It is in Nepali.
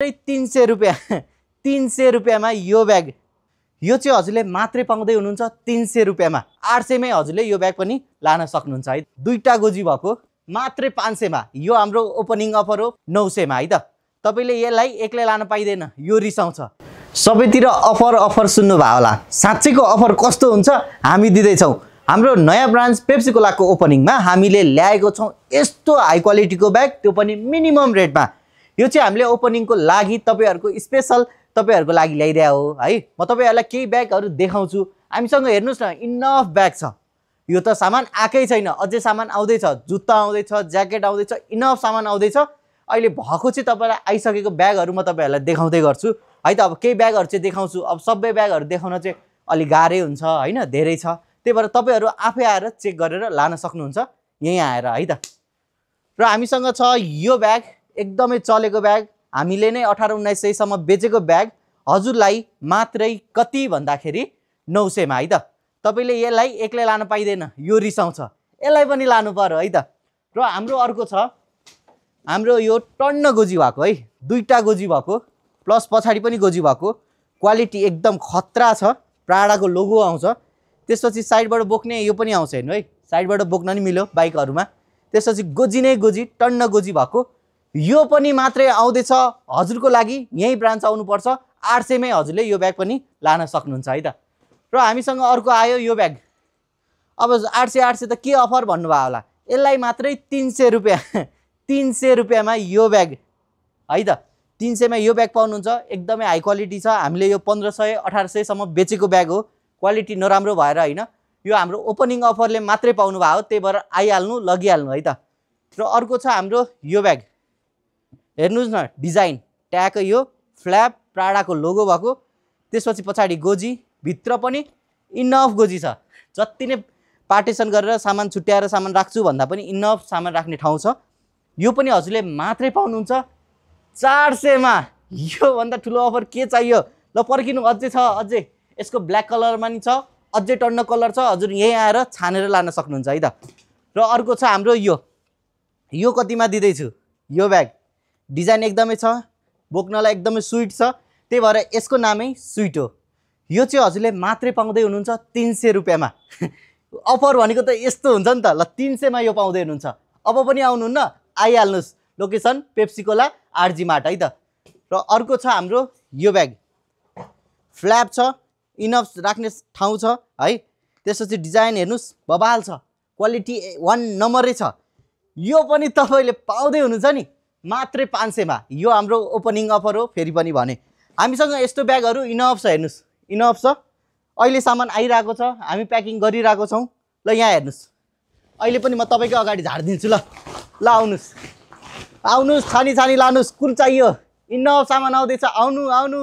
300 रुपैयाँ 300 रुपैयाँमा यो ब्याग यो चाहिँ हजुरले मात्रै पाउँदै हुनुहुन्छ 300 रुपैयाँमा 800 मै हजुरले यो ब्याग पनि लान सक्नुहुन्छ है दुईटा गोजी भएको मात्रै 500 मा यो हाम्रो ओपनिङ अफर हो 900 मा है त तपाईले यसलाई एक्लै लान पाइदैन यो रिसाउँछ सबैतिर अफर सुन्नु भयो होला साच्चैको अफर कस्तो हुन्छ हामी दिदै छौं हाम्रो नयाँ ब्रान्च पेप्सी कोलाको ओपनिङमा हामीले ल्याएको छौं यस्तो हाई क्वालिटीको ब्याग त्यो पनि मिनिमम रेटमा यो चाहिँ हामीले ओपनिङको लागि तपाईहरुको स्पेशल तपाईहरुको लागि ल्याइदिया हो है म तपाईहरुलाई केही ब्यागहरु देखाउँछु हामीसँग हेर्नुस् न इनफ ब्याग छ यो त सामान आकै छैन अझै सामान आउँदै छ जुत्ता आउँदै छ ज्याकेट आउँदै छ इनफ सामान आउँदै छ अहिले भएको चाहिँ तपाईलाई आइसकेको ब्यागहरु म तपाईहरुलाई देखाउँदै गर्छु है त अब केही ब्यागहरु चाहिँ देखाउँछु अब सबै ब्यागहरु देखाउन चाहिँ अलि गाह्रै हुन्छ हैन धेरै छ त्यही भएर तपाईहरु आफै आएर चेक गरेर लान सक्नुहुन्छ यही आएर है त र हामीसँग छ यो ब्याग एकदमै चलेको ब्याग हामीले नै 18-1900 सम्म बेचेको ब्याग हजुरलाई मात्रै कति भन्दाखेरि 900 मा है त तपाईले यसलाई एक्लै लान पाइदैन यो रिसाउँछ यसलाई पनि लानु पर्यो है त र हाम्रो अर्को छ हाम्रो यो टन्न गोजी भएको है दुईटा गोजी भएको प्लस पछाडी पनि गोजी भएको क्वालिटी एकदम खतरा छ प्राडाको लोगो आउँछ त्यसपछि साइडबाट बोक्ने यो पनि आउँछ हेर्नु है साइडबाट बोक्न नि मिल्यो बाइकहरुमा त्यसपछि गोजी नै गोजी टन्न गोजी भएको यो पनि मात्रै आउँदै छ हजुरको लागि यही ब्रान्च आउनु पर्छ 800 मै हजुरले यो ब्याग पनि लान सक्नुहुन्छ है त र हामीसँग अर्को आयो यो ब्याग अब 800 त के अफर भन्नु भयो होला यसलाई मात्रै 300 रुपैयाँ 300 रुपैयाँमा यो ब्याग है त 300 मा यो ब्याग पाउनुहुन्छ एकदमै हाई क्वालिटी छ हामीले यो 1500 1800 सम्म बेचेको ब्याग हो क्वालिटी नराम्रो भएर हैन यो हाम्रो ओपनिङ अफरले मात्रै पाउनु भयो त्यही भएर आइहाल्नु लगिहाल्नु है त र अर्को छ हाम्रो यो ब्याग हेर्नुस् न डिजाइन ट्याग यो फ्ल्याप प्राडाको लोगो भएको त्यसपछि पछाडी गोजी भित्र पनि इनफ गोजी छ जति नै पार्टिसन गरेर सामान छुट्याएर सामान राख्छु भन्दा पनि इनफ सामान राख्ने ठाउँ छ यो पनि हजुरले मात्रै पाउनुहुन्छ 400 मा यो भन्दा ठुलो अफर के चाहियो ल पर्खिनु अझै छ अझै यसको ब्ल्याक कलरमा नि छ अझै टन्न कलर छ हजुर यही आएर छानेर लान सक्नुहुन्छ है त र अर्को छ हाम्रो यो कतिमा दिदै छु यो ब्याग डिजाइन एकदमै छ बोक्नलाई एकदमै स्वीट छ त्यही भएर यसको नामै स्वीट हो यो चाहिँ हजुरले मात्रै पाउँदै हुनुहुन्छ 300 रुपैयाँमा अफर भनेको त यस्तो हुन्छ नि त ल 300 मा यो पाउँदै हुनुहुन्छ अब पनि आउनुहुन्न आइहाल्नुस् location Pepsi cola RG mart है त र अर्को छ हाम्रो यो ब्याग फ्ल्याप छ इनफ राख्ने ठाउँ छ है त्यसपछि डिजाइन हेर्नुस् बबाल छ क्वालिटी 1 नम्बरै छ यो पनि तपाईले पाउँदै हुनुहुन्छ नि मात्रै 500 मा यो हाम्रो ओपनिङ अफर हो फेरि पनि भने हामीसँग यस्तो ब्यागहरु इनफ छ हेर्नुस् इनफ छ अहिले सामान आइराको छ हामी प्याकिङ गरिराको छौं ल यहाँ हेर्नुस् अहिले पनि म तपाईको अगाडि झार्दिन्छु ल आउनुस् छानी लानुस् कुन चाहियो इनफ सामान आउँदैछ आउनु